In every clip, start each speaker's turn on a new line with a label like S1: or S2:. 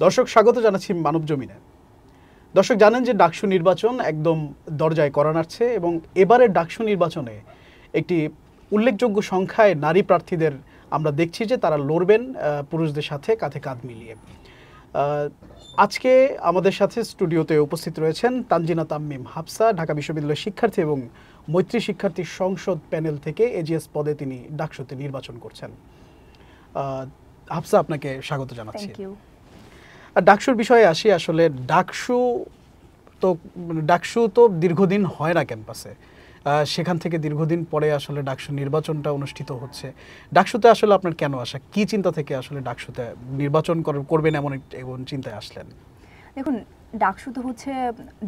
S1: দর্শক স্বাগত জানাচ্ছি মানব জমিনে। দর্শক জানেন যে ডাকসু নির্বাচন একদম দরজায় করা নাড়ছে এবং এবারের ডাকসু নির্বাচনে একটি উল্লেখযোগ্য সংখ্যায় নারী প্রার্থীদের আমরা দেখছি যে তারা লড়বেন পুরুষদের সাথে কাঁধে কাঁধ মিলিয়ে। আজকে আমাদের সাথে স্টুডিওতে উপস্থিত রয়েছেন তানজিনা তাম্মিম হাফসা, ঢাকা বিশ্ববিদ্যালয়ের শিক্ষার্থী এবং মৈত্রী শিক্ষার্থী সংসদ প্যানেল থেকে এজিএস পদে তিনি ডাকসুতে নির্বাচন করছেন। হাফসা, আপনাকে স্বাগত জানাচ্ছি। ডাকসুর বিষয়ে আসি। আসলে ডাকসু তো দীর্ঘদিন হয় না ক্যাম্পাসে, সেখান থেকে দীর্ঘদিন পরে আসলে ডাকসু নির্বাচনটা অনুষ্ঠিত হচ্ছে। ডাকসুতে আসলে আপনার কেন আসা, কি চিন্তা থেকে আসলে ডাকসুতে নির্বাচন করবেন এমন চিন্তায় আসলেন?
S2: দেখুন, ডাকসু তো হচ্ছে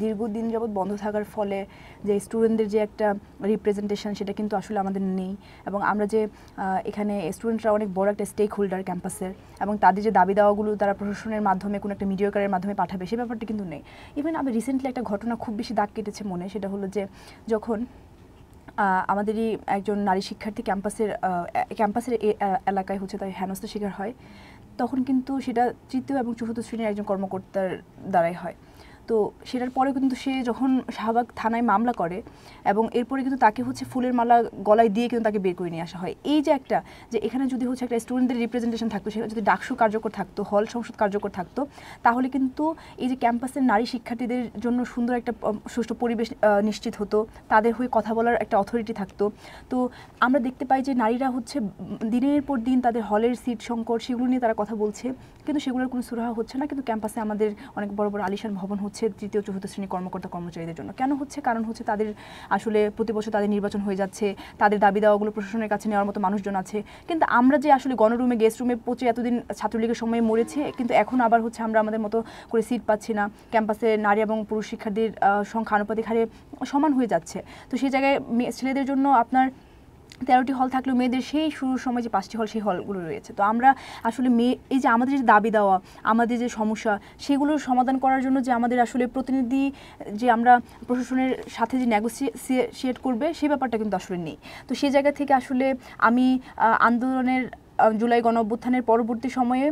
S2: দীর্ঘদিন যাবৎ বন্ধ থাকার ফলে যে স্টুডেন্টদের যে একটা রিপ্রেজেন্টেশন সেটা কিন্তু আসলে আমাদের নেই, এবং আমরা যে এখানে স্টুডেন্টরা অনেক বড় একটা স্টেক হোল্ডার ক্যাম্পাসের, এবং তাদের যে দাবি দাওয়াগুলো তারা প্রশাসনের মাধ্যমে কোনো একটা মিডিয়েটরের মাধ্যমে পাঠাবে সেই ব্যাপারটা কিন্তু নেই। ইভেন আমি রিসেন্টলি একটা ঘটনা খুব বেশি দাগ কেটেছে মনে, সেটা হলো যে যখন আমাদেরই একজন নারী শিক্ষার্থী ক্যাম্পাসের এলাকায় হচ্ছে তাই হেনস্থার শিকার হয়, তখন কিন্তু সেটা তৃতীয় এবং চতুর্থ শ্রেণীর একজন কর্মকর্তার দ্বারাই হয়। তো সেটার পরে কিন্তু সে যখন শাহবাগ থানায় মামলা করে এবং এরপরে কিন্তু তাকে হচ্ছে ফুলের মালা গলায় দিয়ে কিন্তু তাকে বের করে নিয়ে আসা হয়। এই যে একটা যে এখানে যদি হচ্ছে একটা স্টুডেন্টদের রিপ্রেজেন্টেশন থাকতো, সেটা যদি ডাকসু কার্যকর থাকতো, হল সংসদ কার্যকর থাকতো, তাহলে কিন্তু এই যে ক্যাম্পাসের নারী শিক্ষার্থীদের জন্য সুন্দর একটা সুষ্ঠু পরিবেশ নিশ্চিত হতো, তাদের হয়ে কথা বলার একটা অথরিটি থাকতো। তো আমরা দেখতে পাই যে নারীরা হচ্ছে দিনের পর দিন তাদের হলের সিট সংকট সেগুলো নিয়ে তারা কথা বলছে, কিন্তু সেগুলোর কোনো সুরাহা হচ্ছে না। কিন্তু ক্যাম্পাসে আমাদের অনেক বড় বড় আলিশান ভবন হচ্ছে তৃতীয় চতুর্থ শ্রেণীর কর্মকর্তা কর্মচারীদের জন্য। কেন হচ্ছে? কারণ হচ্ছে তাদের আসলে প্রতি বছর তাদের নির্বাচন হয়ে যাচ্ছে, তাদের দাবি দাওয়াগুলো প্রশাসনের কাছে নেওয়ার মতো মানুষজন আছে, কিন্তু আমরা যে আসলে গণরুমে গেস্ট রুমে পৌঁছে এতদিন ছাত্রলীগের সময় মরেছে, কিন্তু এখন আবার হচ্ছে আমরা আমাদের মতো করে সিট পাচ্ছি না। ক্যাম্পাসে নারী এবং পুরুষ শিক্ষার্থীর সংখ্যা আনুপাতিক হারে সমান হয়ে যাচ্ছে। তো সেই জায়গায় ছেলেদের জন্য আপনার 13টি হল থাকলেও মেয়েদের সেই শুরুর সময় যে 5টি হল, সেই হলগুলো রয়েছে। তো আমরা আসলে এই যে আমাদের যে দাবি দেওয়া, আমাদের যে সমস্যা, সেগুলোর সমাধান করার জন্য যে আমাদের আসলে প্রতিনিধি যে আমরা প্রশাসনের সাথে যে নেগোসিয়েট করবে সেই ব্যাপারটা কিন্তু আসলে নেই। তো সেই জায়গা থেকে আসলে আমি আন্দোলনের জুলাই গণ অভ্যুত্থানের পরবর্তী সময়ে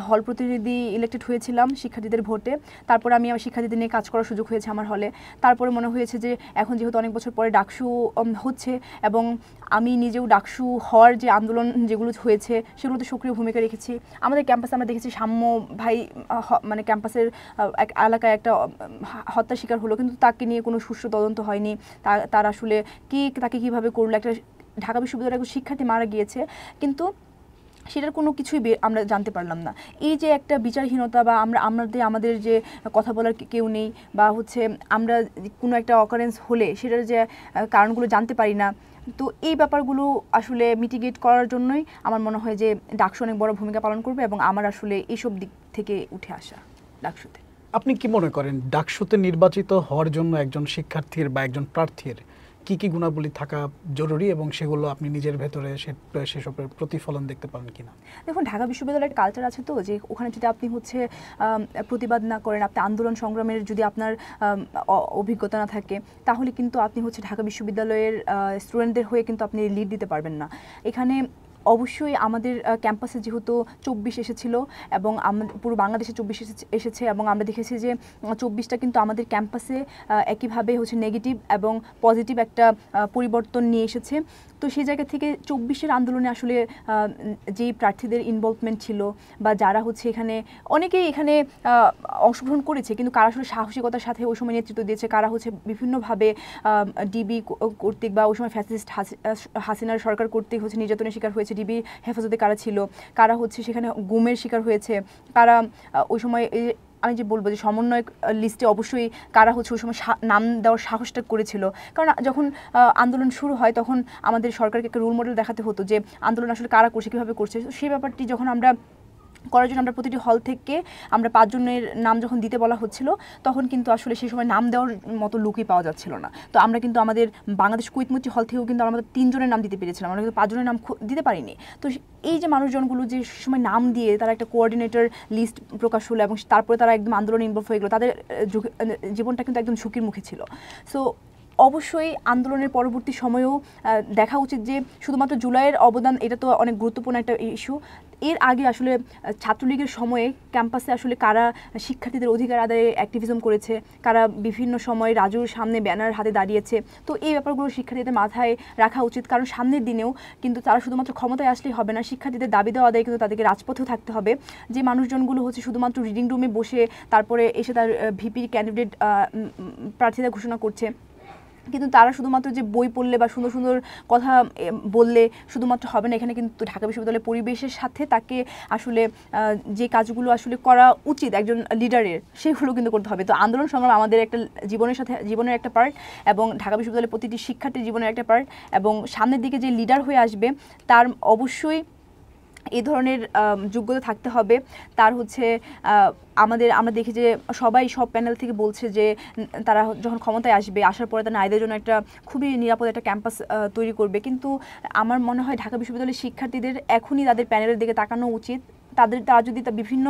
S2: হল প্রতিনিধি ইলেক্টেড হয়েছিলাম শিক্ষার্থীদের ভোটে। তারপরে আমি আমার শিক্ষার্থীদের নিয়ে কাজ করার সুযোগ হয়েছে আমার হলে। তারপরে মনে হয়েছে যে এখন যেহেতু অনেক বছর পরে ডাকসু হচ্ছে এবং আমি নিজেও ডাকসু হওয়ার যে আন্দোলন যেগুলো হয়েছে সেগুলোতে সক্রিয় ভূমিকা রেখেছি। আমাদের ক্যাম্পাসে আমরা দেখেছি সাম্য ভাই মানে ক্যাম্পাসের এক এলাকায় একটা হত্যার শিকার হলো, কিন্তু তাকে নিয়ে কোনো সুষ্ঠু তদন্ত হয়নি। তার আসলে তাকে কীভাবে করলো, একটা ঢাকা বিশ্ববিদ্যালয়ের একজন শিক্ষার্থী মারা গিয়েছে, কিন্তু সেটার কোনো কিছুই আমরা জানতে পারলাম না। এই যে একটা বিচারহীনতা বা আমাদের যে কথা বলার কেউ নেই, বা হচ্ছে আমরা কোনো একটা অকারেন্স হলে সেটার যে কারণগুলো জানতে পারি না, তো এই ব্যাপারগুলো আসলে মিটিগেট করার জন্যই আমার মনে হয় যে ডাকসু অনেক বড় ভূমিকা পালন করবে, এবং আমার আসলে এইসব দিক থেকে উঠে আসা ডাকসুতে।
S1: আপনি কি মনে করেন ডাকসুতে নির্বাচিত হওয়ার জন্য একজন শিক্ষার্থীর বা একজন প্রার্থীর কি কি গুণাবলী থাকা জরুরি, এবং সেগুলো আপনি নিজের ভেতরে সেসবের প্রতিফলন দেখতে পারেন কিনা?
S2: দেখুন, ঢাকা বিশ্ববিদ্যালয়ের কালচার আছে তো, যে ওখানে যদি আপনি হচ্ছে প্রতিবাদ না করেন, আপনি আন্দোলন সংগ্রামের যদি আপনার অভিজ্ঞতা না থাকে, তাহলে কিন্তু আপনি হচ্ছে ঢাকা বিশ্ববিদ্যালয়ের স্টুডেন্টদের হয়ে কিন্তু আপনি লিড দিতে পারবেন না। এখানে অবশ্যই আমাদের ক্যাম্পাসে যেহেতু 24 এসেছিল এবং পুরো বাংলাদেশে 24 এসেছে, এবং আমরা দেখেছি যে 24টা কিন্তু আমাদের ক্যাম্পাসে একইভাবে হচ্ছে নেগেটিভ এবং পজিটিভ একটা পরিবর্তন নিয়ে এসেছে। তো সেই জায়গা থেকে 24-এর আন্দোলনে আসলে যেই প্রার্থীদের ইনভলভমেন্ট ছিল বা যারা হচ্ছে অনেকেই এখানে অংশগ্রহণ করেছে, কিন্তু কারা আসলে সাহসিকতার সাথে ওই সময় নেতৃত্ব দিয়েছে, কারা হচ্ছে বিভিন্নভাবে ডিবি কর্তৃক বা ওই সময় ফ্যাসিস্ট হাসিনার সরকার কর্তৃক হচ্ছে নির্যাতনের শিকার হয়েছে, ডিবি হেফাজতে কারা ছিল, কারা হচ্ছে সেখানে গুমের শিকার হয়েছে, কারা ওই সময় আমি যে বলবো যে সমন্বয় লিস্টে অবশ্যই কারা হচ্ছে ওই সময় নাম দেওয়ার সাহসটা করেছিল। কারণ যখন আন্দোলন শুরু হয় তখন আমাদের সরকারকে একটা রোল মডেল দেখাতে হতো যে আন্দোলন আসলে কারা করছে, কীভাবে করছে। সেই ব্যাপারটি যখন আমরা করার জন্য আমরা প্রতিটি হল থেকে আমরা 5 জনের নাম যখন দিতে বলা হচ্ছিল, তখন কিন্তু আসলে সেই সময় নাম দেওয়ার মতো লোকই পাওয়া যাচ্ছিল না। তো আমরা কিন্তু আমাদের বাংলাদেশ কুইত মৈত্রী হল থেকেও কিন্তু আমরা 3 জনের নাম দিতে পেরেছিলাম, আমরা কিন্তু 5 জনের নাম দিতে পারিনি। তো এই যে মানুষজনগুলো যে সময় নাম দিয়ে তারা একটা কোঅর্ডিনেটর লিস্ট প্রকাশ হলো এবং তারপরে তারা একদম আন্দোলনে ইনভলভ হয়ে গেলো, তাদের জীবনটা কিন্তু একদম ঝুঁকির মুখে ছিল। সো অবশ্যই আন্দোলনের পরবর্তী সময়েও দেখা উচিত যে শুধুমাত্র জুলাইয়ের অবদান এটা তো অনেক গুরুত্বপূর্ণ একটা ইস্যু। এর আগে আসলে ছাত্রলীগের সময়ে ক্যাম্পাসে আসলে কারা শিক্ষার্থীদের অধিকার আদায়ে অ্যাক্টিভিজম করেছে, কারা বিভিন্ন সময় রাজুর সামনে ব্যানার হাতে দাঁড়িয়েছে, তো এই ব্যাপারগুলো শিক্ষার্থীদের মাথায় রাখা উচিত। কারণ সামনের দিনেও কিন্তু তারা শুধুমাত্র ক্ষমতায় আসলেই হবে না, শিক্ষার্থীদের দাবি দেওয়া আদায়ে কিন্তু তাদেরকে রাজপথেও থাকতে হবে। যে মানুষজনগুলো হচ্ছে শুধুমাত্র রিডিং রুমে বসে তারপরে এসে তার ভিপির ক্যান্ডিডেট প্রার্থীরা ঘোষণা করছে, কিন্তু তারা শুধুমাত্র যে বই পড়লে বা সুন্দর সুন্দর কথা বললে শুধুমাত্র হবে না। এখানে কিন্তু ঢাকা বিশ্ববিদ্যালয়ের পরিবেশের সাথে তাকে আসলে যে কাজগুলো আসলে করা উচিত একজন লিডারের, সেগুলো কিন্তু করতে হবে। তো আন্দোলন সংগ্রাম আমাদের একটা জীবনের একটা পার্ট, এবং ঢাকা বিশ্ববিদ্যালয়ের প্রতিটি শিক্ষার্থীর জীবনের একটা পার্ট, এবং সামনের দিকে যে লিডার হয়ে আসবে তার অবশ্যই এই ধরনের যোগ্যতা থাকতে হবে। তার হচ্ছে আমরা দেখি যে সব প্যানেল থেকে বলছে যে তারা যখন ক্ষমতায় আসবে, আসার পরে তারা নারীদের জন্য একটা খুবই নিরাপদ একটা ক্যাম্পাস তৈরি করবে। কিন্তু আমার মনে হয় ঢাকা বিশ্ববিদ্যালয়ের শিক্ষার্থীদের এখনই তাদের প্যানেলের দিকে তাকানো উচিত। তারা যদি বিভিন্ন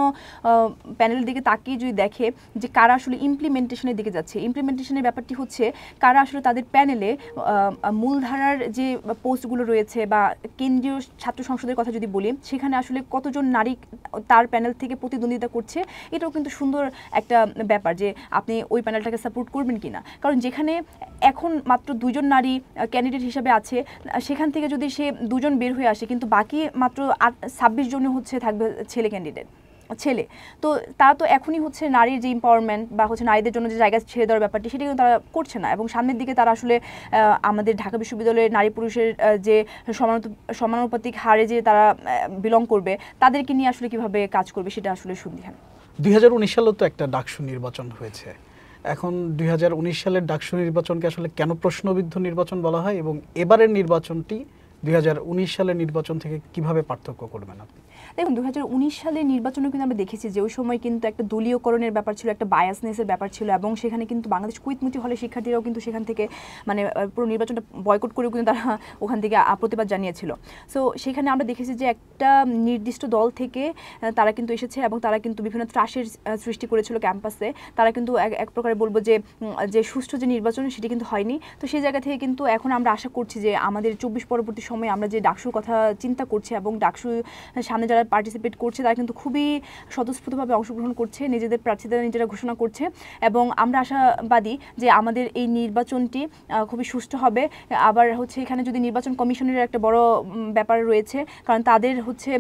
S2: প্যানেলের দিকে তাকিয়ে যদি দেখে যে কারা আসলে ইমপ্লিমেন্টেশনের দিকে যাচ্ছে। ইমপ্লিমেন্টেশনের ব্যাপারটি হচ্ছে কারা আসলে তাদের প্যানেলে মূলধারার যে পোস্টগুলো রয়েছে, বা কেন্দ্রীয় ছাত্র সংসদের কথা যদি বলি, সেখানে আসলে কতজন নারী তার প্যানেল থেকে প্রতিদ্বন্দ্বিতা করছে, এটাও কিন্তু সুন্দর একটা ব্যাপার যে আপনি ওই প্যানেলটাকে সাপোর্ট করবেন কিনা। কারণ যেখানে এখন মাত্র 2জন নারী ক্যান্ডিডেট হিসাবে আছে, সেখান থেকে যদি সে 2জন বের হয়ে আসে, কিন্তু বাকি মাত্র 26 জনই হচ্ছে থাকবে ছেলে ক্যান্ডিডেট, তো তারা তো এখনই হচ্ছে নারীর যে এম্পাওয়ারমেন্ট বা হচ্ছে নারীদের জন্য যে জায়গা ছেড়ে দেওয়ার ব্যাপারটি, সেটা কিন্তু তারা করছে না। এবং সামনের দিকে তারা আসলে আমাদের ঢাকা বিশ্ববিদ্যালয়ের নারী পুরুষের যে সমানুপাতিক হারে যে তারা বিলং করবে, তাদেরকে নিয়ে আসলে কিভাবে কাজ করবে সেটা আসলে সন্দিহান।
S1: 2019 সালে তো একটা ডাকসু নির্বাচন হয়েছে। এখন 2019 সালের ডাকসু নির্বাচনকে আসলে কেন প্রশ্নবিদ্ধ নির্বাচন বলা হয়, এবং এবারের নির্বাচনটি 2019 সালের নির্বাচন থেকে কিভাবে পার্থক্য করবেন আপনি?
S2: দেখুন, 2019 সালের নির্বাচনে কিন্তু আমরা দেখেছি যে ওই সময় কিন্তু একটা দলীয়করণের ব্যাপার ছিল, একটা বায়াসনেসের ব্যাপার ছিল, এবং সেখানে কিন্তু বাংলাদেশ কুইতমুচি হলে শিক্ষার্থীরাও কিন্তু সেখান থেকে মানে পুরো নির্বাচনটা বয়কট করেও কিন্তু তারা ওখান থেকে প্রতিবাদ জানিয়েছিল। সো সেখানে আমরা দেখেছি যে একটা নির্দিষ্ট দল থেকে তারা কিন্তু এসেছে, এবং তারা কিন্তু বিভিন্ন ত্রাসের সৃষ্টি করেছিল ক্যাম্পাসে। তারা কিন্তু এক প্রকারে বলবো যে সুষ্ঠু যে নির্বাচন সেটি কিন্তু হয়নি। তো সেই জায়গা থেকে কিন্তু এখন আমরা আশা করছি যে আমাদের 24 পরবর্তী সময়ে আমরা যে ডাকসুর কথা চিন্তা করছি, এবং ডাকসু সামনে যারা পার্টিসিপেট করছে তারা কিন্তু খুবই স্বতঃস্ফূর্তভাবে অংশগ্রহণ করছে, নিজেদের প্রার্থীদের নিজেরা ঘোষণা করছে, এবং আমরা আশাবাদী যে আমাদের এই নির্বাচনটি খুবই সুষ্ঠু হবে। আবার হচ্ছে এখানে যদি নির্বাচন কমিশনের একটা বড় ব্যাপার রয়েছে, কারণ তাদের হচ্ছে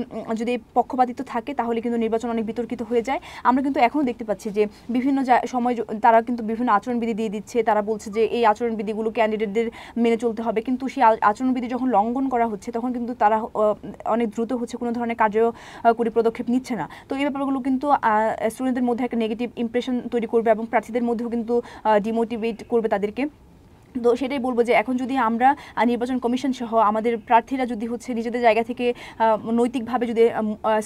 S2: যদি পক্ষপাতিত্ব থাকে তাহলে কিন্তু নির্বাচন অনেক বিতর্কিত হয়ে যায়। আমরা কিন্তু এখনও দেখতে পাচ্ছি যে বিভিন্ন সময় তারা কিন্তু বিভিন্ন আচরণবিধি দিয়ে দিচ্ছে, তারা বলছে যে এই আচরণবিধিগুলো ক্যান্ডিডেটদের মেনে চলতে হবে, কিন্তু সেই আচরণবিধি যখন লঙ্ঘন করা হচ্ছে তখন কিন্তু তারা অনেক দ্রুত হচ্ছে কোনো ধরনের কার্যকরী পদক্ষেপ নিচ্ছে না। তো এই ব্যাপারগুলো কিন্তু স্টুডেন্টদের মধ্যে একটা নেগেটিভ ইমপ্রেশন তৈরি করবে, এবং প্রার্থীদের মধ্যেও কিন্তু ডিমোটিভেট করবে তাদেরকে। তো সেটাই বলবো যে এখন যদি আমরা নির্বাচন কমিশন সহ আমাদের প্রার্থীরা যদি হচ্ছে নিজেদের জায়গা থেকে নৈতিকভাবে যদি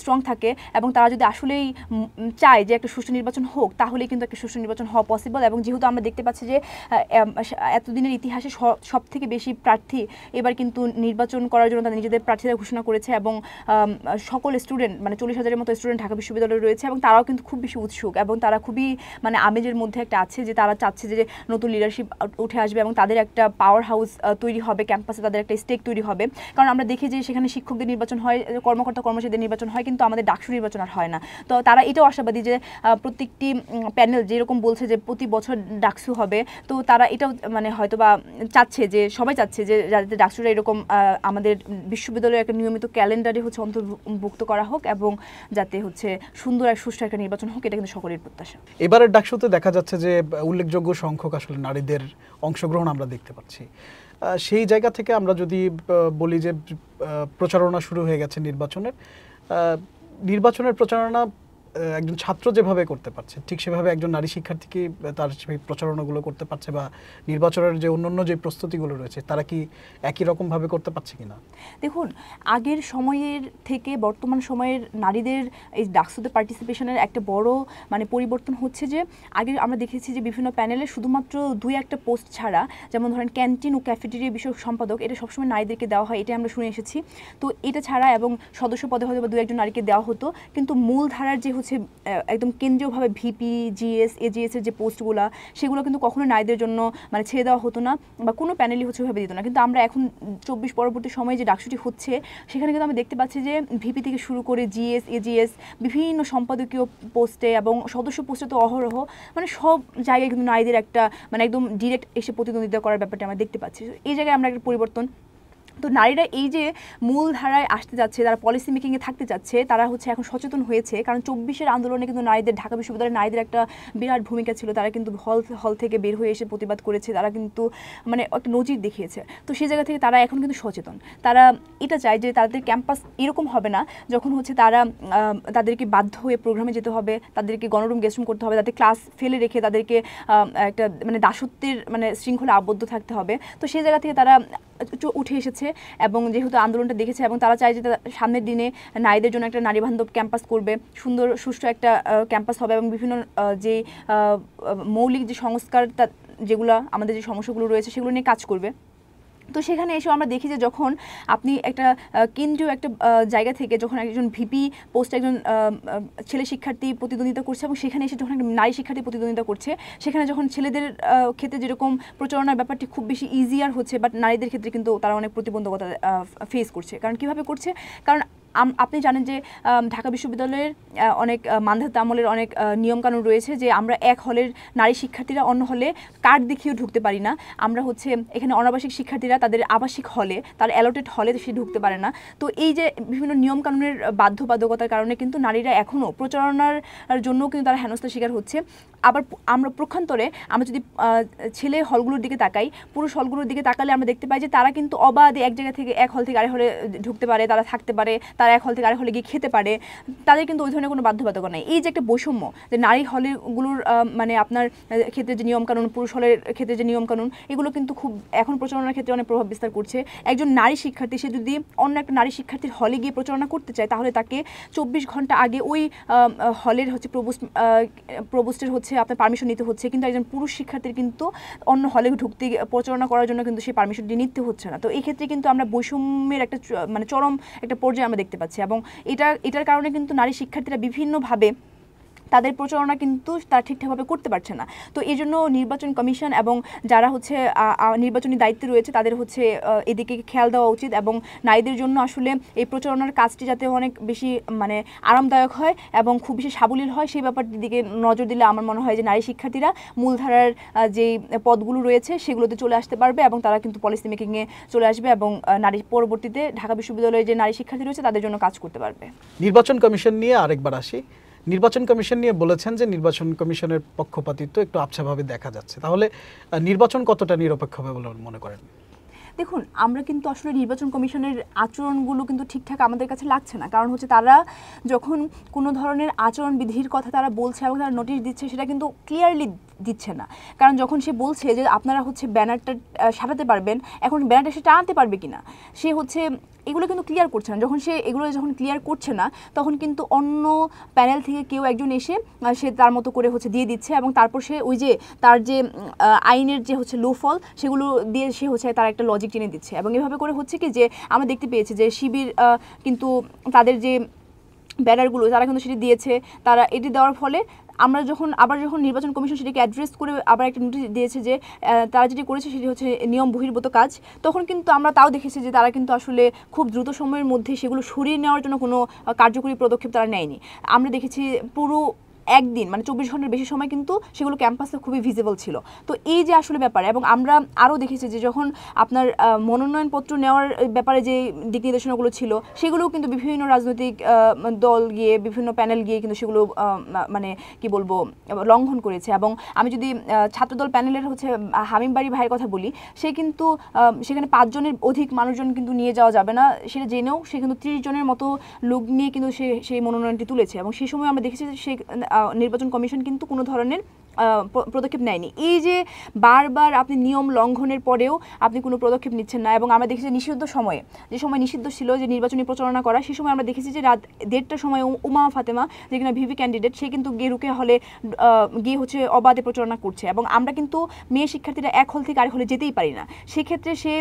S2: স্ট্রং থাকে, এবং তারা যদি আসলেই চায় যে একটা সুষ্ঠু নির্বাচন হোক, তাহলে কিন্তু একটা সুষ্ঠু নির্বাচন হওয়া পসিবল। এবং যেহেতু আমরা দেখতে পাচ্ছি যে এতদিনের ইতিহাসে সব থেকে বেশি প্রার্থী এবার কিন্তু নির্বাচন করার জন্য তাদের নিজেদের প্রার্থীরা ঘোষণা করেছে, এবং সকল স্টুডেন্ট মানে 40,000-এর মতো স্টুডেন্ট ঢাকা বিশ্ববিদ্যালয়ে রয়েছে, এবং তারাও কিন্তু খুব বেশি উৎসুক, এবং তারা খুবই মানে আমেজের মধ্যে একটা আছে যে তারা চাচ্ছে যে নতুন লিডারশিপ উঠে আসবে, এবং তাদের একটা পাওয়ার হাউস তৈরি হবে ক্যাম্পাসে, তাদের একটা স্টেক তৈরি হবে। কারণ আমরা দেখি যে সেখানে শিক্ষকদের নির্বাচন হয়, কর্মকর্তা কর্মচারীদের নির্বাচন হয়, কিন্তু আমাদের ডাকসু নির্বাচন আর হয় না। তো তারা এটাও আশাবাদী যে প্রত্যেকটি প্যানেল যেরকম বলছে যে প্রতি বছর ডাকসু হবে, তো তারা এটাও মানে হয়তো বা চাচ্ছে যে সবাই চাচ্ছে যে যাতে ডাকসুরা এরকম আমাদের বিশ্ববিদ্যালয়ের একটা নিয়মিত ক্যালেন্ডারে হচ্ছে অন্তর্ভুক্ত করা হোক, এবং যাতে হচ্ছে সুন্দর আর সুষ্ঠু একটা নির্বাচন হোক, এটা কিন্তু সকলের প্রত্যাশা।
S1: এবারের ডাকসুতে দেখা যাচ্ছে যে উল্লেখযোগ্য সংখ্যক আসলে নারীদের অংশগ্রহণ আমরা দেখতে পাচ্ছি। সেই জায়গা থেকে আমরা যদি বলি যে প্রচারণা শুরু হয়ে গেছে নির্বাচনের প্রচারণা একজন ছাত্র যেভাবে করতে পারছে, ঠিক সেভাবে একজন নারী শিক্ষার্থীকে তার সেই প্রচারণাগুলো করতে পারছে, বা নির্বাচনের যে অন্যান্য যে প্রস্তুতিগুলো রয়েছে তারা কি একই রকমভাবে করতে পারছে কিনা?
S2: দেখুন, আগের সময়ের থেকে বর্তমান সময়ের নারীদের এই ডাকসুতে পার্টিসিপেশনের একটা বড় মানে পরিবর্তন হচ্ছে যে আগে আমরা দেখেছি যে বিভিন্ন প্যানেলে শুধুমাত্র 2-1টা পোস্ট ছাড়া, যেমন ধরেন ক্যান্টিন ও ক্যাফেটেরিয়া বিষয়ক সম্পাদক, এটা সবসময় নারীদেরকে দেওয়া হয়, এটা আমরা শুনে এসেছি। তো এটা ছাড়া এবং সদস্য পদে হয়তো বা 2-1জন নারীকে দেওয়া হতো, কিন্তু মূল ধারার যে হচ্ছে একদম কেন্দ্রীয়ভাবে ভিপি, জিএস, এজিএস এর যে পোস্টগুলো সেগুলো কিন্তু কখনো নারীদের জন্য মানে ছেড়ে দেওয়া হতো না বা কোনো প্যানেলই হচ্ছে ওইভাবে দিত না। কিন্তু আমরা এখন 24 পরবর্তী সময়ে যে ডাকসুটি হচ্ছে সেখানে কিন্তু আমরা দেখতে পাচ্ছি যে ভিপি থেকে শুরু করে জিএস, এজিএস, বিভিন্ন সম্পাদকীয় পোস্টে এবং সদস্য পোস্টে তো অহরহ মানে সব জায়গায় কিন্তু নারীদের একটা মানে একদম ডিরেক্ট এসে প্রতিদ্বন্দ্বিতা করার ব্যাপারটা আমরা দেখতে পাচ্ছি। এই জায়গায় আমরা একটা পরিবর্তন। তো নারীরা এই যে মূল ধারায় আসতে যাচ্ছে, তারা পলিসি মেকিংয়ে থাকতে যাচ্ছে, তারা হচ্ছে এখন সচেতন হয়েছে। কারণ 24-এর আন্দোলনে কিন্তু নারীদের, ঢাকা বিশ্ববিদ্যালয়ের নারীদের একটা বিরাট ভূমিকা ছিল। তারা কিন্তু হল থেকে বের হয়ে এসে প্রতিবাদ করেছে, তারা কিন্তু মানে একটা নজির দেখিয়েছে। তো সেই জায়গা থেকে তারা এখন কিন্তু সচেতন। তারা এটা চায় যে তাদের ক্যাম্পাস এরকম হবে না যখন হচ্ছে তারা তাদেরকে বাধ্য হয়ে প্রোগ্রামে যেতে হবে, তাদেরকে গণরুম গেস্টরুম করতে হবে, তাদের ক্লাস ফেলে রেখে তাদেরকে একটা মানে দাসত্বের মানে শৃঙ্খলা আবদ্ধ থাকতে হবে। তো সেই জায়গা থেকে তারা উঠে এসেছে এবং যেহেতু আন্দোলনটা দেখেছে এবং তারা চায় যে সামনের দিনে নারীদের জন্য একটা নারী বান্ধব ক্যাম্পাস করবে, সুন্দর সুষ্ঠু একটা ক্যাম্পাস হবে এবং বিভিন্ন যে মৌলিক যে সংস্কার যেগুলো আমাদের যে সমস্যাগুলো রয়েছে সেগুলো নিয়ে কাজ করবে। তো সেখানে এসেও আমরা দেখি যে যখন আপনি একটা কেন্দ্রীয় একটা জায়গা থেকে যখন একজন ভিপি পোস্টে একজন ছেলে শিক্ষার্থী প্রতিদ্বন্দ্বিতা করছে এবং সেখানে এসে যখন একটা নারী শিক্ষার্থী প্রতিদ্বন্দ্বিতা করছে, সেখানে যখন ছেলেদের ক্ষেত্রে যেরকম প্রচারণার ব্যাপারটি খুব বেশি ইজিয়ার হচ্ছে, বাট নারীদের ক্ষেত্রে কিন্তু তারা অনেক প্রতিবন্ধকতা ফেস করছে। কারণ কিভাবে করছে? কারণ আপনি জানেন যে ঢাকা বিশ্ববিদ্যালয়ের অনেক মানধাত আমলের অনেক নিয়মকানুন রয়েছে যে আমরা এক হলের নারী শিক্ষার্থীরা অন্য হলে কার্ড দেখিয়েও ঢুকতে পারি না। আমরা হচ্ছে এখানে অনাবাসিক শিক্ষার্থীরা তাদের আবাসিক হলে, তার অ্যালোটেড হলে সে ঢুকতে পারে না। তো এই যে বিভিন্ন নিয়মকানুনের বাধ্যবাধকতার কারণে কিন্তু নারীরা এখনও প্রচারণার জন্য কিন্তু তারা হেনস্থার শিকার হচ্ছে। আবার আমরা প্রক্ষান্তরে আমরা যদি ছেলে হলগুলোর দিকে তাকাই, পুরুষ হলগুলোর দিকে তাকালে আমরা দেখতে পাই যে তারা কিন্তু অবাধে এক জায়গা থেকে এক হল থেকে আরেক হলে ঢুকতে পারে, তারা থাকতে পারে, তারা এক হল থেকে আরেক হলে গিয়ে খেতে পারে, তাদের কিন্তু ওই ধরনের কোনো বাধ্যবাধকতা নেই। এই যে একটা বৈষম্য যে নারী হলগুলোর মানে আপনার ক্ষেত্রে যে নিয়মকানুন, পুরুষ হলের ক্ষেত্রে যে নিয়মকানুন, এগুলো কিন্তু খুব এখন প্রচারণার ক্ষেত্রে অনেক প্রভাব বিস্তার করছে। একজন নারী শিক্ষার্থী সে যদি অন্য একটা নারী শিক্ষার্থীর হলে গিয়ে প্রচারণা করতে চায় তাহলে তাকে 24 ঘন্টা আগে ওই হলের হচ্ছে প্রবোস্টের হচ্ছে আপনার পারমিশন নিতে হচ্ছে। কিন্তু একজন পুরুষ শিক্ষার্থীর কিন্তু অন্য হলে ঢুকতে প্রচারণা করার জন্য কিন্তু সেই পারমিশনটি নিতে হচ্ছে না। তো এই ক্ষেত্রে কিন্তু আমরা বৈষম্যের একটা মানে চরম একটা পর্যায়ে আমরা দেখতে পাচ্ছি এবং এটার কারণে কিন্তু নারী শিক্ষার্থীরা বিভিন্নভাবে তাদের প্রচারণা কিন্তু তারা ঠিকঠাকভাবে করতে পারছে না। তো এই জন্য নির্বাচন কমিশন এবং যারা হচ্ছে নির্বাচনী দায়িত্বে রয়েছে তাদের হচ্ছে এদিকে খেয়াল দেওয়া উচিত এবং নারীদের জন্য আসলে এই প্রচারণার কাজটি যাতে অনেক বেশি মানে আরামদায়ক হয় এবং খুব বেশি সাবলীল হয় সেই ব্যাপারটির দিকে নজর দিলে আমার মনে হয় যে নারী শিক্ষার্থীরা মূলধারার যে পদগুলো রয়েছে সেগুলোতে চলে আসতে পারবে এবং তারা কিন্তু পলিসি মেকিংয়ে চলে আসবে এবং নারী পরবর্তীতে ঢাকা বিশ্ববিদ্যালয়ের যে নারী শিক্ষার্থী রয়েছে তাদের জন্য কাজ করতে পারবে।
S1: নির্বাচন কমিশন নিয়ে আরেকবার আসি। নির্বাচন কমিশন নিয়ে বলেছেন যে নির্বাচন কমিশনের পক্ষপাতিত্ব একটু আবছাভাবে দেখা যাচ্ছে। তাহলে নির্বাচন কতটা নিরপেক্ষ হবে বলে মনে করেন?
S2: দেখুন, আমরা কিন্তু আসলে নির্বাচন কমিশনের আচরণগুলো কিন্তু ঠিকঠাক আমাদের কাছে লাগছে না। কারণ হচ্ছে তারা যখন কোনো ধরনের আচরণবিধির কথা তারা বলছে এবং তারা নোটিশ দিচ্ছে সেটা কিন্তু ক্লিয়ারলি দিচ্ছে না। কারণ যখন সে বলছে যে আপনারা হচ্ছে ব্যানারটা সাজাতে পারবেন, এখন ব্যানারটা সে টানাতে পারবে কিনা সে হচ্ছে এগুলো কিন্তু ক্লিয়ার করছে না। এগুলো যখন ক্লিয়ার করছে না তখন কিন্তু অন্য প্যানেল থেকে কেউ একজন এসে সে তার মতো করে হচ্ছে দিয়ে দিচ্ছে এবং তারপর সে ওই যে তার যে আইনের যে হচ্ছে লোফল সেগুলো দিয়ে সে হচ্ছে তার একটা লজিক টেনে দিচ্ছে এবং এভাবে করে হচ্ছে কি যে আমরা দেখতে পেয়েছি যে শিবির কিন্তু তাদের যে ব্যানারগুলো তারা কিন্তু সেটি দিয়েছে। তারা এটি দেওয়ার ফলে আমরা যখন নির্বাচন কমিশন সেটাকে অ্যাড্রেস করে আবার একটা নোটিশ দিয়েছে যে তারা যেটি করেছে সেটি হচ্ছে নিয়ম বহির্ভূত কাজ, তখন কিন্তু আমরা তাও দেখেছি যে তারা কিন্তু আসলে খুব দ্রুত সময়ের মধ্যে সেগুলো সরিয়ে নেওয়ার জন্য কোনো কার্যকরী পদক্ষেপ তারা নেয়নি। আমরা দেখেছি পুরো একদিন মানে 24 ঘন্টার বেশি সময় কিন্তু সেগুলো ক্যাম্পাসে খুবই ভিজিবল ছিল। তো এই যে আসলে ব্যাপার এবং আমরা আরও দেখেছি যে যখন আপনার মনোনয়নপত্র নেওয়ার ব্যাপারে যে দিক নির্দেশনাগুলো ছিল সেগুলোও কিন্তু বিভিন্ন রাজনৈতিক দল গিয়ে বিভিন্ন প্যানেল গিয়ে কিন্তু সেগুলো মানে কি বলবো লঙ্ঘন করেছে। এবং আমি যদি ছাত্রদল প্যানেলের হচ্ছে হামিম বাড়ি ভাইয়ের কথা বলি, সে কিন্তু সেখানে 5 জনের অধিক মানুষজন কিন্তু নিয়ে যাওয়া যাবে না সেটা জেনেও সে কিন্তু 30 জনের মতো লোক নিয়ে কিন্তু সেই মনোনয়নটি তুলেছে এবং সেই সময় আমরা দেখেছি যে সে নির্বাচন কমিশন কিন্তু কোনো ধরনের পদক্ষেপ নেয়নি। এই যে বারবার আপনি নিয়ম লঙ্ঘনের পরেও আপনি কোনো পদক্ষেপ নিচ্ছেন না এবং আমরা দেখেছি নিষিদ্ধ সময়ে যে সময় নিষিদ্ধ ছিল যে নির্বাচনী প্রচারণা করা, সেই সময় আমরা দেখেছি যে রাত 1:30টার সময় উমা ফাতেমা যে কিনা ভিভি ক্যান্ডিডেট সে কিন্তু গিয়ে রুকে হলে গিয়ে হচ্ছে অবাধে প্রচারণা করছে এবং আমরা কিন্তু মেয়ে শিক্ষার্থীরা এক হল থেকে আরেক হলে যেতেই পারি না। সেক্ষেত্রে সে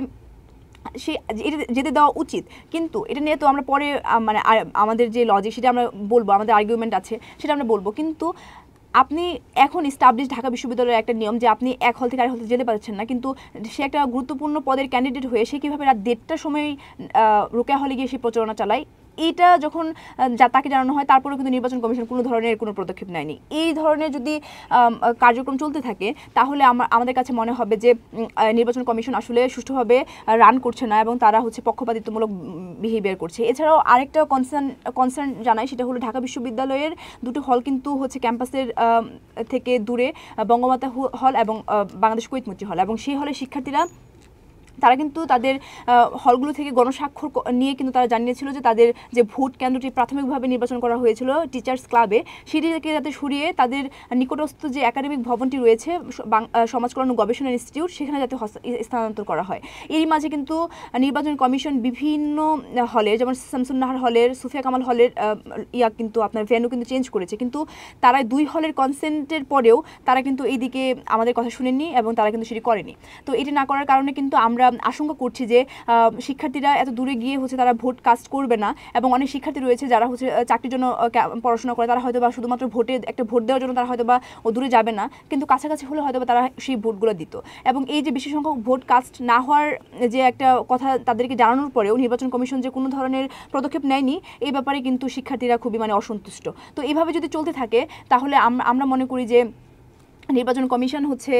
S2: সে এটা যেতে দেওয়া উচিত, কিন্তু এটা নিয়ে তো আমরা পরে মানে আমাদের যে লজিক সেটা আমরা বলবো, আমাদের আর্গুমেন্ট আছে সেটা আমরা বলবো। কিন্তু আপনি এখন এস্টাবলিশ ঢাকা বিশ্ববিদ্যালয়ের একটা নিয়ম যে আপনি এক হল থেকে আরেক হল যেতে পারছেন না, কিন্তু সে একটা গুরুত্বপূর্ণ পদের ক্যান্ডিডেট হয়ে সে কীভাবে রাত 1:30টার সময় রোকেয়া হলে গিয়ে সে প্রচারণা চালায়, এইটা যখন তাকে জানানো হয় তারপরেও কিন্তু নির্বাচন কমিশন কোনো ধরনের কোনো পদক্ষেপ নেয়নি। এই ধরনের যদি কার্যক্রম চলতে থাকে তাহলে আমাদের কাছে মনে হবে যে নির্বাচন কমিশন আসলে সুষ্ঠুভাবে রান করছে না এবং তারা হচ্ছে পক্ষপাতিত্বমূলক বিহেভিয়ার করছে। এছাড়াও আরেকটা কনসার্ন জানাই, সেটা হলো ঢাকা বিশ্ববিদ্যালয়ের দুটো হল কিন্তু হচ্ছে ক্যাম্পাসের থেকে দূরে, বঙ্গমাতা হল এবং বাংলাদেশ কুয়েত মৈত্রী হল, এবং সেই হলের শিক্ষার্থীরা তারা কিন্তু তাদের হলগুলো থেকে গণস্বাক্ষর নিয়ে কিন্তু তারা জানিয়েছিল যে তাদের যে ভোট কেন্দ্রটি প্রাথমিকভাবে নির্বাচন করা হয়েছিল টিচার্স ক্লাবে, সেটিকে যাতে সরিয়ে তাদের নিকটস্থ যে একাডেমিক ভবনটি রয়েছে সমাজ কল্যাণ গবেষণা ইনস্টিটিউট, সেখানে যাতে স্থানান্তর করা হয়। এরই মাঝে কিন্তু নির্বাচন কমিশন বিভিন্ন হলে, যেমন শামসুন্নাহার হলের, সুফিয়া কামাল হলের কিন্তু আপনার ভেন্যু কিন্তু চেঞ্জ করেছে, কিন্তু তারা 2 হলের কনসেন্টের পরেও তারা কিন্তু এইদিকে আমাদের কথা শুনেননি এবং তারা কিন্তু সেটি করেনি। তো এটি না করার কারণে কিন্তু আমরা আশঙ্কা করছি যে শিক্ষার্থীরা এত দূরে গিয়ে হচ্ছে তারা ভোট কাস্ট করবে না, এবং অনেক শিক্ষার্থী রয়েছে যারা হচ্ছে চাকরির জন্য পড়াশোনা করে, তারা হয়তো বা শুধুমাত্র একটা ভোট দেওয়ার জন্য তারা হয়তো বা দূরে যাবে না, কিন্তু কাছাকাছি হলে হয়তো বা তারা সেই ভোটগুলো দিত। এবং এই যে বেশি সংখ্যক ভোট কাস্ট না হওয়ার যে একটা কথা তাদেরকে জানানোর পরেও নির্বাচন কমিশন যে কোনো ধরনের পদক্ষেপ নেয়নি, এই ব্যাপারে কিন্তু শিক্ষার্থীরা খুবই মানে অসন্তুষ্ট। তো এইভাবে যদি চলতে থাকে তাহলে আমরা মনে করি যে নির্বাচন কমিশন হচ্ছে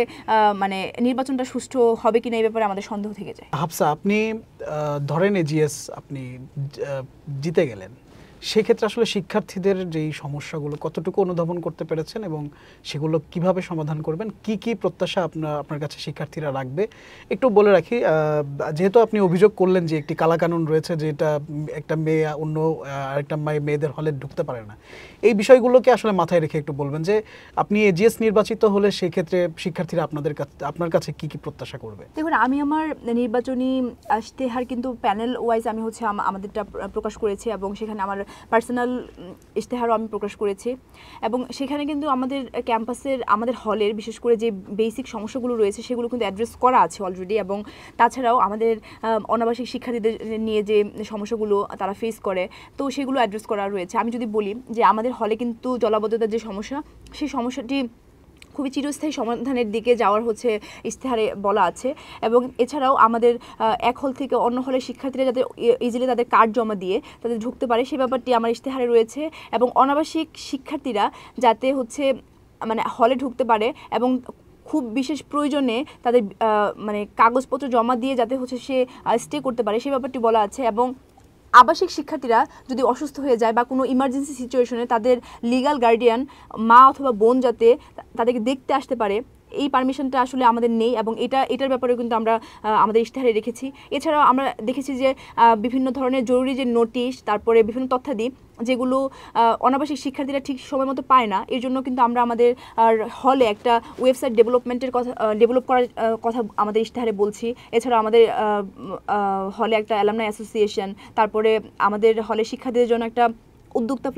S2: মানে নির্বাচনটা সুষ্ঠু হবে কিনা এই ব্যাপারে আমাদের সন্দেহ থেকে যায়।
S1: হাফসা, আপনি ধরেন এজিএস আপনি জিতে গেলেন, সেক্ষেত্রে আসলে শিক্ষার্থীদের যেই সমস্যাগুলো কতটুকু অনুধাবন করতে পেরেছেন এবং সেগুলো কিভাবে সমাধান করবেন, কি কি প্রত্যাশা আপনার কাছে শিক্ষার্থীরা রাখবে একটু বলে রাখি। যেহেতু আপনি অভিযোগ করলেন যে একটি কালাকানুন রয়েছে, যেটা একটা মেয়ে অন্য আরেকটা মেয়েদের হলে ঢুকতে পারে না, এই বিষয়গুলোকে আসলে মাথায় রেখে একটু বলবেন যে আপনি এজিএস নির্বাচিত হলে সেই ক্ষেত্রে শিক্ষার্থীরা আপনার কাছে কি কি প্রত্যাশা করবে।
S2: দেখুন, আমি আমার নির্বাচনী ইশতেহার কিন্তু প্যানেল ওয়াইজ আমি হচ্ছে আমাদেরটা প্রকাশ করেছি, এবং সেখানে আমার পার্সোনাল ইশতেহারও আমি প্রকাশ করেছি, এবং সেখানে কিন্তু আমাদের ক্যাম্পাসের আমাদের হলের বিশেষ করে যে বেসিক সমস্যাগুলো রয়েছে সেগুলো কিন্তু অ্যাড্রেস করা আছে অলরেডি, এবং তাছাড়াও আমাদের অনাবাসিক শিক্ষার্থীদের নিয়ে যে সমস্যাগুলো তারা ফেস করে তো সেগুলো অ্যাড্রেস করা রয়েছে। আমি যদি বলি যে আমাদের হলে কিন্তু জলাবদ্ধতার যে সমস্যা, সেই সমস্যাটি খুবই চিরস্থায়ী সমাধানের দিকে যাওয়ার হচ্ছে ইশতেহারে বলা আছে, এবং এছাড়াও আমাদের এক হল থেকে অন্য হলের শিক্ষার্থীরা যাতে ইজিলি তাদের কার্ড জমা দিয়ে তাদের ঢুকতে পারে সেই ব্যাপারটি আমার ইশতেহারে রয়েছে, এবং অনাবাসিক শিক্ষার্থীরা যাতে হচ্ছে মানে হলে ঢুকতে পারে এবং খুব বিশেষ প্রয়োজনে তাদের মানে কাগজপত্র জমা দিয়ে যাতে হচ্ছে সে স্টে করতে পারে সেই ব্যাপারটি বলা আছে। এবং আবাসিক শিক্ষার্থীরা যদি অসুস্থ হয়ে যায় বা কোনো ইমার্জেন্সি সিচুয়েশনে তাদের লিগ্যাল গার্ডিয়ান মা অথবা বোন যাতে তাদেরকে দেখতে আসতে পারে, এই পারমিশনটা আসলে আমাদের নেই, এবং এটার ব্যাপারে কিন্তু আমরা আমাদের ইশতেহারে রেখেছি। এছাড়াও আমরা দেখেছি যে বিভিন্ন ধরনের জরুরি যে নোটিশ, তারপরে বিভিন্ন তথ্যাদি যেগুলো অনাবাসিক শিক্ষার্থীরা ঠিক সময় মতো পায় না, এর জন্য কিন্তু আমরা আমাদের হলে একটা ওয়েবসাইট ডেভেলপ করার কথা আমাদের ইশতেহারে বলছি। এছাড়াও আমাদের হলে একটা অ্যালামনাই অ্যাসোসিয়েশন, তারপরে আমাদের হলে শিক্ষার্থীদের জন্য একটা উদ্যোক্তা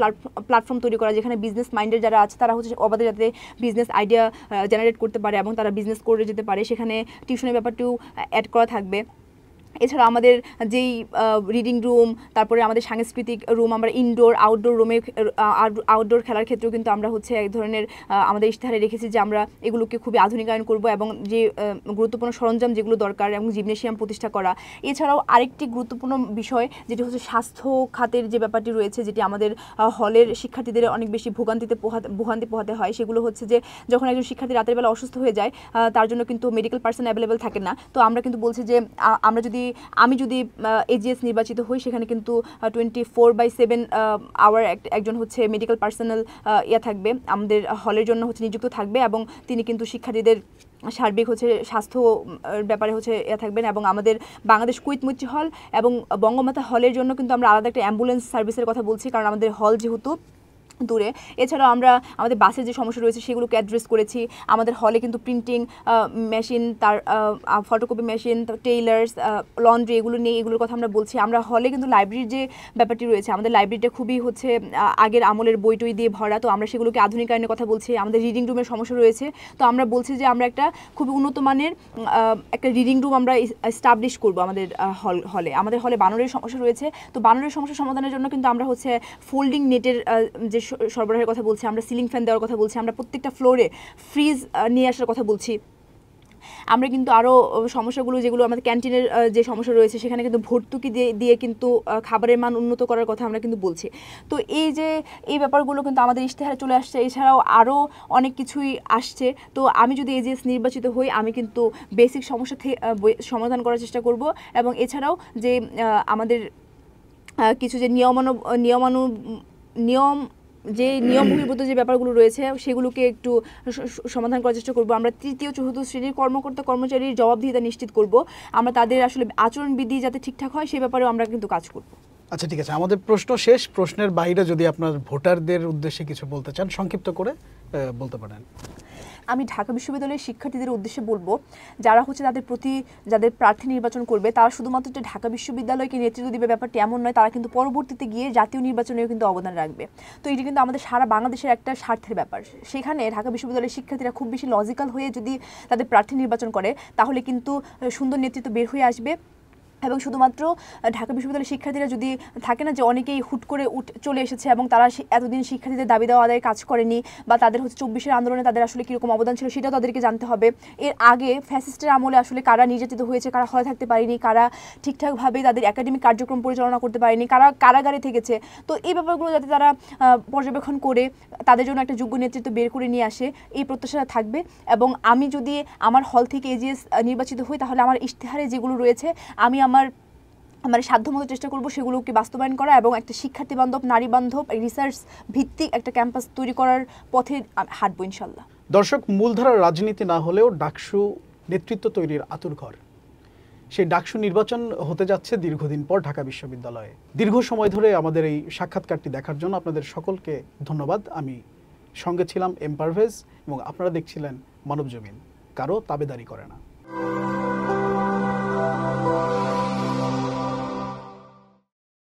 S2: প্ল্যাটফর্ম তৈরি করা, যেখানে বিজনেস মাইন্ডের যারা আছে তারা হচ্ছে অবাধে যাতে বিজনেস আইডিয়া জেনারেট করতে পারে এবং তারা বিজনেস করে যেতে পারে, সেখানে টিউশনের ব্যাপারটিও অ্যাড করা থাকবে। এছাড়া আমাদের যেই রিডিং রুম, তারপরে আমাদের সাংস্কৃতিক রুম, আমরা ইনডোর আউটডোর খেলার ক্ষেত্রেও কিন্তু আমরা হচ্ছে এক ধরনের আমাদের ইশতেহারে রেখেছি যে আমরা এগুলোকে খুবই আধুনিকায়ন করব, এবং যে গুরুত্বপূর্ণ সরঞ্জাম যেগুলো দরকার এবং জিমনেশিয়াম প্রতিষ্ঠা করা। এছাড়াও আরেকটি গুরুত্বপূর্ণ বিষয় যেটি হচ্ছে স্বাস্থ্য খাতের যে ব্যাপারটি রয়েছে, যেটি আমাদের হলের শিক্ষার্থীদের অনেক বেশি ভোগান্তি পোহাতে হয়, সেগুলো হচ্ছে যে যখন একজন শিক্ষার্থী রাতের বেলা অসুস্থ হয়ে যায় তার জন্য কিন্তু মেডিকেল পার্সন অ্যাভেলেবেল থাকে না। তো আমরা কিন্তু বলছি যে আমি যদি এজিএস নির্বাচিত হই, সেখানে কিন্তু 24/7 আওয়ার একজন হচ্ছে মেডিকেল পার্সোনাল থাকবে আমাদের হলের জন্য হচ্ছে নিযুক্ত থাকবে, এবং তিনি কিন্তু শিক্ষার্থীদের সার্বিক হচ্ছে স্বাস্থ্য ব্যাপারে হচ্ছে থাকবেন। এবং আমাদের বাংলাদেশ কুয়েত মৈত্রী হল এবং বঙ্গমাতা হলের জন্য কিন্তু আমরা আলাদা একটা অ্যাম্বুলেন্স সার্ভিসের কথা বলছি, কারণ আমাদের হল যেহেতু দূরে। এছাড়াও আমরা আমাদের বাসের যে সমস্যা রয়েছে সেগুলোকে অ্যাড্রেস করেছি। আমাদের হলে কিন্তু প্রিন্টিং মেশিন, তার ফটোকপি মেশিন, টেইলার্স, লন্ড্রি, এগুলো নিয়ে এগুলোর কথা আমরা বলছি। আমরা হলে কিন্তু লাইব্রেরির যে ব্যাপারটি রয়েছে, আমাদের লাইব্রেরিটা খুবই হচ্ছে আগের আমলের বই টই দিয়ে ভরা, তো আমরা সেগুলোকে আধুনিকায়নের কথা বলছি। আমাদের রিডিং রুমের সমস্যা রয়েছে, তো আমরা বলছি যে আমরা একটা খুবই উন্নত মানের একটা রিডিং রুম আমরা এস্টাবলিশ করবো আমাদের হলে। আমাদের হলে বানরের সমস্যা রয়েছে, তো বানরের সমস্যা সমাধানের জন্য কিন্তু আমরা হচ্ছে ফোল্ডিং নেটের যে সরবরাহের কথা বলছি, আমরা সিলিং ফ্যান দেওয়ার কথা বলছি, আমরা প্রত্যেকটা ফ্লোরে ফ্রিজ নিয়ে আসার কথা বলছি। আমরা কিন্তু আরও সমস্যাগুলো যেগুলো আমাদের ক্যান্টিনের যে সমস্যা রয়েছে সেখানে কিন্তু ভর্তুকি দিয়ে কিন্তু খাবারের মান উন্নত করার কথা আমরা কিন্তু বলছি। তো এই ব্যাপারগুলো কিন্তু আমাদের ইশতেহারে চলে আসছে। এছাড়াও আরও অনেক কিছুই আসছে। তো আমি যদি এজিএস নির্বাচিত হই, আমি কিন্তু বেসিক সমস্যা সমাধান করার চেষ্টা করব, এবং এছাড়াও যে আমাদের কিছু যে নিয়ম বহির্ভূত যে ব্যাপারগুলো রয়েছে সেগুলোকে একটু সমাধান করার চেষ্টা করব। আমরা তৃতীয় চতুর্থ শ্রেণীর কর্মচারীর জবাবদিহিতা নিশ্চিত করব। আমরা তাদের আসলে আচরণবিধি যাতে ঠিকঠাক হয় সে ব্যাপারেও আমরা কিন্তু কাজ করব।
S1: আচ্ছা, ঠিক আছে, আমাদের প্রশ্ন শেষ। প্রশ্নের বাইরে যদি আপনার ভোটারদের উদ্দেশ্যে কিছু বলতে চান, সংক্ষিপ্ত করে বলতে পারেন।
S2: আমি ঢাকা বিশ্ববিদ্যালয়ের শিক্ষার্থীদের উদ্দেশ্যে বলবো, যারা হচ্ছে যাদের প্রার্থী নির্বাচন করবে তারা শুধুমাত্র যে ঢাকা বিশ্ববিদ্যালয়কে নেতৃত্ব দিবে ব্যাপারটি এমন নয়, তারা কিন্তু পরবর্তীতে গিয়ে জাতীয় নির্বাচনেও কিন্তু অবদান রাখবে। তো এটি কিন্তু আমাদের সারা বাংলাদেশের একটা স্বার্থের ব্যাপার। সেখানে ঢাকা বিশ্ববিদ্যালয়ের শিক্ষার্থীরা খুব বেশি লজিক্যাল হয়ে যদি তাদের প্রার্থী নির্বাচন করে তাহলে কিন্তু সুন্দর নেতৃত্ব বের হয়ে আসবে। এবং শুধুমাত্র ঢাকা বিশ্ববিদ্যালয়ের শিক্ষার্থীরা যদি থাকে না যে অনেকেই হুট করে চলে এসেছে এবং তারা এতদিন শিক্ষার্থীদের দাবি দেওয়া আদায় কাজ করেনি, বা তাদের হচ্ছে 24-এর আন্দোলনে তাদের আসলে কীরকম অবদান ছিল সেটাও তাদেরকে জানতে হবে। এর আগে ফ্যাসিস্টের আমলে আসলে কারা নির্যাতিত হয়েছে, কারা হয়ে থাকতে পারেনি, কারা ঠিকঠাকভাবে তাদের একাডেমিক কার্যক্রম পরিচালনা করতে পারেনি, কারা কারাগারে থেকেছে। তো এই ব্যাপারগুলো যাতে তারা পর্যবেক্ষণ করে তাদের জন্য একটা যোগ্য নেতৃত্ব বের করে নিয়ে আসে, এই প্রত্যাশা থাকবে। এবং আমি যদি আমার হল থেকে এজিএস নির্বাচিত হই তাহলে আমার ইশতেহারে যেগুলো রয়েছে আমি আমার সাধ্যমতো চেষ্টা করব সেগুলোকে বাস্তবায়ন করা এবং একটা শিক্ষার্থী বান্ধব, নারী বান্ধব, রিসার্চ ভিত্তিক একটা ক্যাম্পাস তৈরি করার পথে হাঁটবো ইনশাল্লাহ।
S1: দর্শক, মূলধারার রাজনীতি না হলেও ডাকসু নেতৃত্ব তৈরির আতুরঘর। সেই ডাকসু নির্বাচন হতে যাচ্ছে দীর্ঘদিন পর ঢাকা বিশ্ববিদ্যালয়ে। দীর্ঘ সময় ধরে আমাদের এই সাক্ষাৎকারটি দেখার জন্য আপনাদের সকলকে ধন্যবাদ। আমি সঙ্গে ছিলাম এম পারভেজ এবং আপনারা দেখছিলেন মানবজমিন, কারো তাবেদারি করে না।